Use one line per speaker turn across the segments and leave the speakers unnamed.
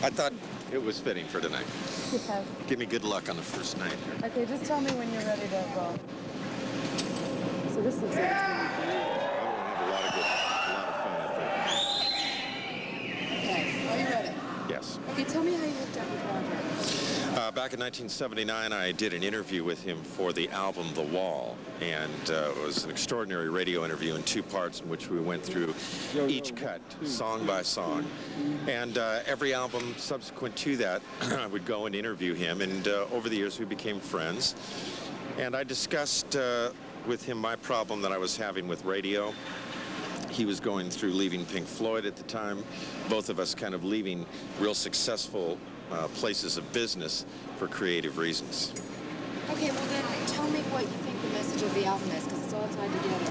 I thought it was fitting for tonight.
Yes.
Give me good luck on the first night here.
Okay, just tell me when you're ready to roll. So this looks like it's going to be great.
I'm going to have a lot of fun, I think.
Okay, are you ready?
Yes.
Okay, tell me how you hooked up with Roger.
Back in 1979, I did an interview with him for the album The Wall, and it was an extraordinary radio interview in two parts in which we went through each cut, song by song. And every album subsequent to that, I would go and interview him, and over the years we became friends. And I discussed with him my problem that I was having with radio. He was going through leaving Pink Floyd at the time, both of us kind of leaving real successful places of business for creative reasons.
Okay, well then tell me what you think the message of the album is, because it's all tied together.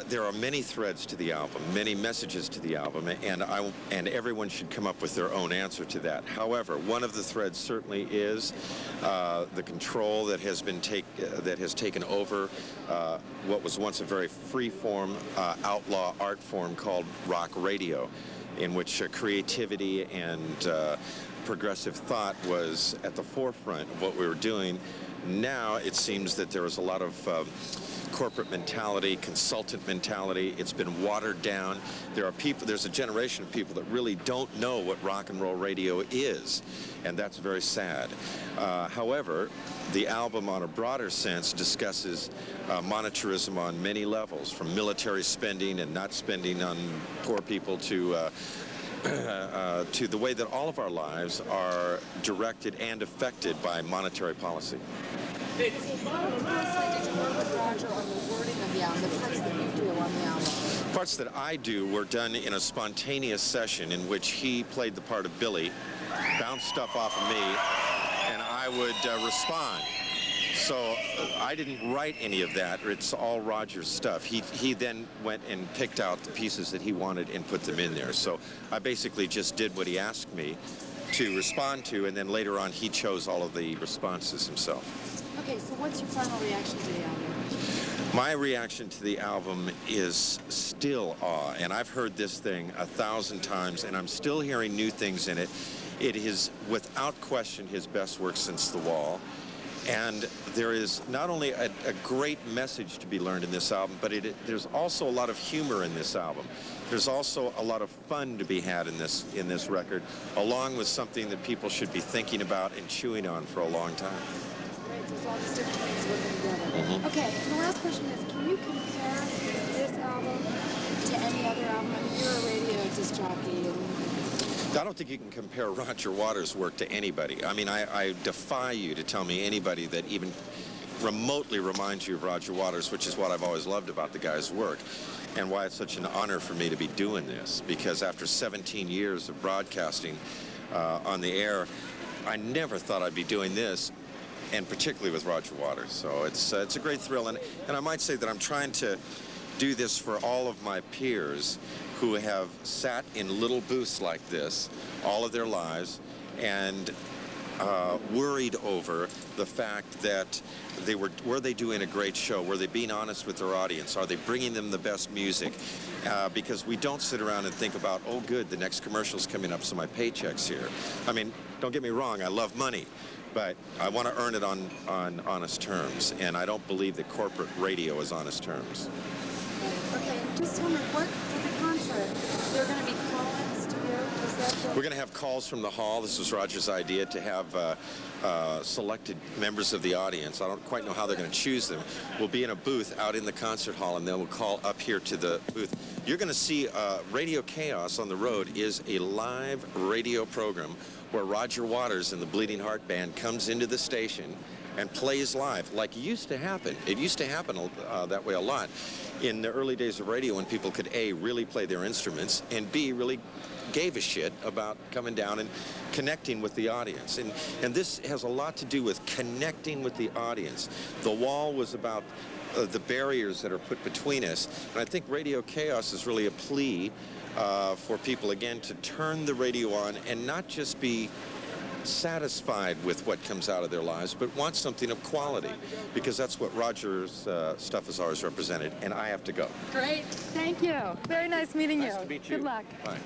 There are many threads to the album, many messages to the album, and everyone should come up with their own answer to that. However, one of the threads certainly is the control that has been taken over what was once a very free-form, outlaw art form called rock radio, in which creativity and progressive thought was at the forefront of what we were doing. Now it seems that there is a lot of corporate mentality, consultant mentality. It's been watered down. There's a generation of people that really don't know what rock and roll radio is, and that's very sad. However, the album on a broader sense discusses monetarism on many levels, from military spending and not spending on poor people to the way that all of our lives are directed and affected by monetary policy.
Okay, how closely did you work with Roger on the wording of the album, the parts that you do on the album?
Parts that I do were done in a spontaneous session in which he played the part of Billy, bounced stuff off of me, and I would respond. So I didn't write any of that. It's all Roger's stuff. He then went and picked out the pieces that he wanted and put them in there. So I basically just did what he asked me to respond to, and then later on he chose all of the responses himself.
Okay, so what's your final reaction to the album?
My reaction to the album is still awe, and I've heard this thing 1,000 times, and I'm still hearing new things in it. It is, without question, his best work since The Wall. And there is not only a great message to be learned in this album, but there's also a lot of humor in this album. There's also a lot of fun to be had in this record, along with something that people should be thinking about and chewing on for a long time.
Right, so it's all these different things working together. Mm-hmm. Okay, and the last question is, can you compare this album to any other album? I mean, you're a radio disc jockey, and
I don't think you can compare Roger Waters' work to anybody. I mean, I defy you to tell me anybody that even remotely reminds you of Roger Waters, which is what I've always loved about the guy's work, and why it's such an honor for me to be doing this, because after 17 years of broadcasting on the air, I never thought I'd be doing this, and particularly with Roger Waters. So it's a great thrill, and I might say that I'm trying to do this for all of my peers who have sat in little booths like this all of their lives and worried over the fact that were they doing a great show? Were they being honest with their audience? Are they bringing them the best music? Because we don't sit around and think about, oh good, the next commercial's coming up, so my paycheck's here. I mean, don't get me wrong, I love money, but I want to earn it on honest terms, and I don't believe that corporate radio is honest terms.
okay, just tell me, what for the concert, there are going to be call-ins to you? Is that
We're going to have calls from the hall. This was Roger's idea, to have selected members of the audience. I don't quite know how they're going to choose them. We'll be in a booth out in the concert hall, and then we'll call up here to the booth. You're going to see Radio KAOS on the road is a live radio program where Roger Waters and the Bleeding Heart Band comes into the station and plays live, like it used to happen. It used to happen that way a lot in the early days of radio, when people could A, really play their instruments, and B, really gave a shit about coming down and connecting with the audience. And this has a lot to do with connecting with the audience. The Wall was about the barriers that are put between us, and I think Radio KAOS is really a plea for people, again, to turn the radio on and not just be satisfied with what comes out of their lives, but want something of quality, because that's what Roger's stuff has always represented, and I have to go.
Great. Thank you. Very nice meeting you.
Nice to meet you.
Good luck.
Bye.